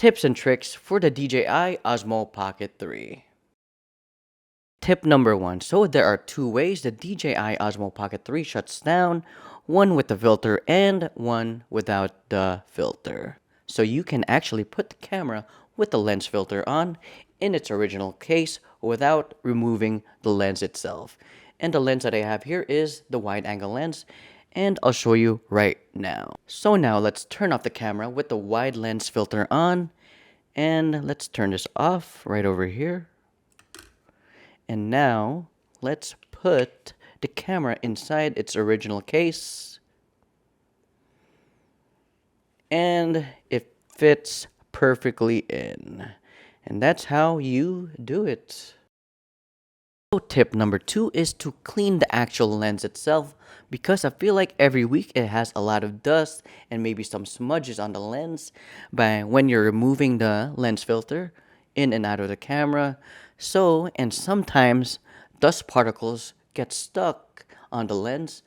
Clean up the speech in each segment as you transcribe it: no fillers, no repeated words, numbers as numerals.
Tips and tricks for the DJI Osmo Pocket 3. Tip number 1. So there are two ways the DJI Osmo Pocket 3 shuts down, one with the filter and one without the filter. So you can actually put the camera with the lens filter on in its original case without removing the lens itself. And the lens that I have here is the wide angle lens, and I'll show you right now. So now let's turn off the camera with the wide lens filter on, and let's turn this off right over here. And now let's put the camera inside its original case, and it fits perfectly in. And that's how you do it. So tip number 2 is to clean the actual lens itself, because I feel like every week it has a lot of dust and maybe some smudges on the lens when you're removing the lens filter in and out of the camera. So, and sometimes dust particles get stuck on the lens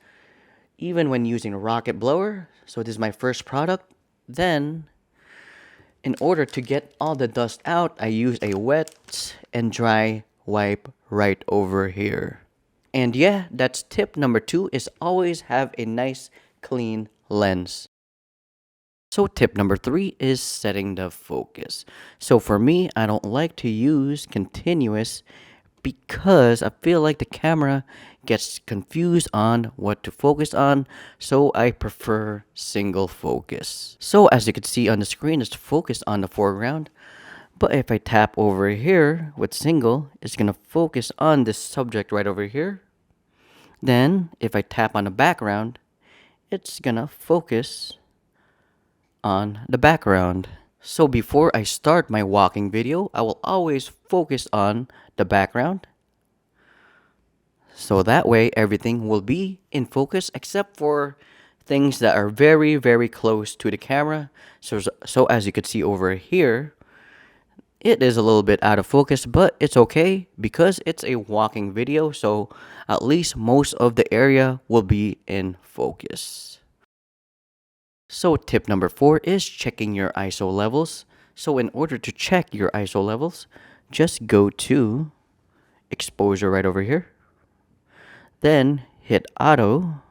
even when using a rocket blower. So this is my first product. Then in order to get all the dust out, I use a wet and dry wipe right over here. And yeah, that's tip number 2, is always have a nice clean lens. So tip number 3 is setting the focus. So for me, I don't like to use continuous because I feel like the camera gets confused on what to focus on, so I prefer single focus. So as you can see on the screen, it's focused on the foreground, but if I tap over here with single, it's gonna focus on this subject right over here. Then if I tap on the background, it's gonna focus on the background. So before I start my walking video, I will always focus on the background. So that way everything will be in focus except for things that are very, very close to the camera. So as you can see over here, it is a little bit out of focus, but it's okay because it's a walking video. So at least most of the area will be in focus. So tip number 4 is checking your ISO levels. So in order to check your ISO levels, just go to exposure right over here. Then hit auto.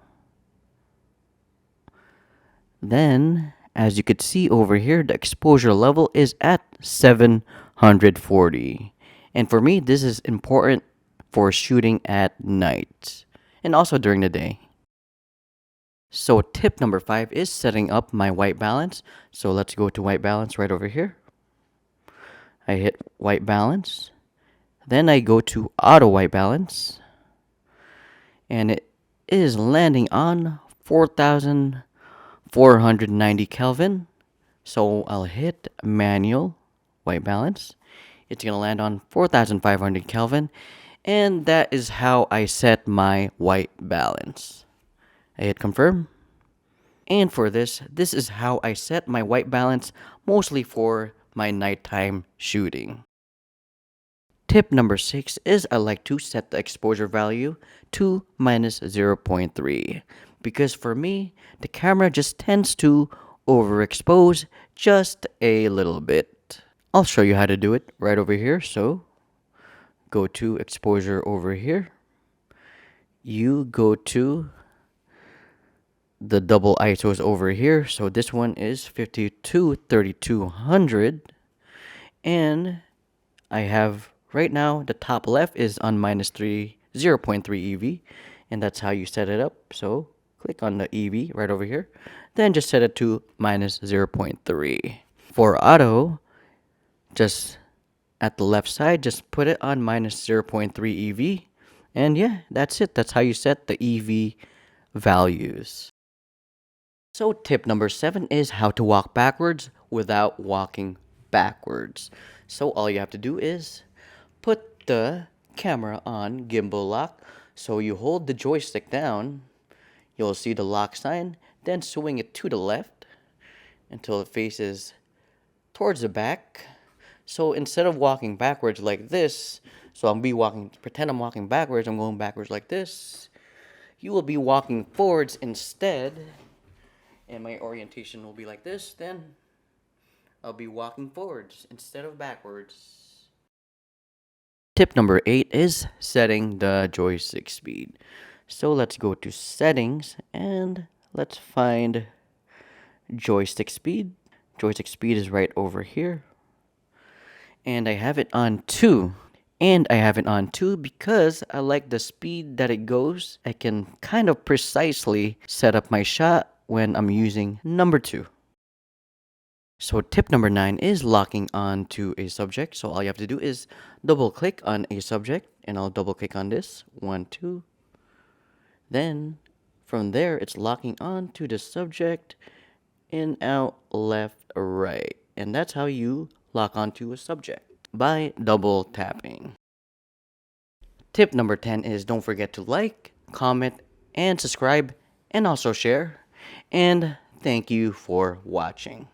Then as you could see over here, the exposure level is at 740. And for me, this is important for shooting at night and also during the day. So tip number 5 is setting up my white balance. So let's go to white balance right over here. I hit white balance. Then I go to auto white balance. And it is landing on 4,490 Kelvin. So I'll hit manual white balance. It's going to land on 4,500 Kelvin. And that is how I set my white balance. I hit confirm. And for this is how I set my white balance, mostly for my nighttime shooting. Tip number 6 is I like to set the exposure value to -0.3, because for me, the camera just tends to overexpose just a little bit. I'll show you how to do it right over here. So go to exposure over here. You go to the double ISOs over here. So this one is 52-3200, and I have right now the top left is on -0.3 EV, and that's how you set it up. So click on the EV right over here, then just set it to -0.3. For auto, just at the left side, just put it on -0.3 EV, and yeah, that's it. That's how you set the EV values. So tip number 7 is how to walk backwards without walking backwards. So all you have to do is put the camera on gimbal lock. So you hold the joystick down, you'll see the lock sign, then swing it to the left until it faces towards the back. So instead of walking backwards like this, so pretend I'm walking backwards, I'm going backwards like this. You will be walking forwards instead. And my orientation will be like this. Then I'll be walking forwards instead of backwards. Tip number 8 is setting the joystick speed. So let's go to settings and let's find joystick speed. Joystick speed is right over here. And I have it on 2. And I have it on 2 because I like the speed that it goes. I can kind of precisely set up my shot when I'm using number 2. So tip number 9 is locking on to a subject. So all you have to do is double click on a subject, and I'll double click on this. 1, 2. Then from there, it's locking on to the subject, in, out, left, right. And that's how you lock onto a subject, by double tapping. Tip number 10 is don't forget to like, comment, and subscribe, and also share. And thank you for watching.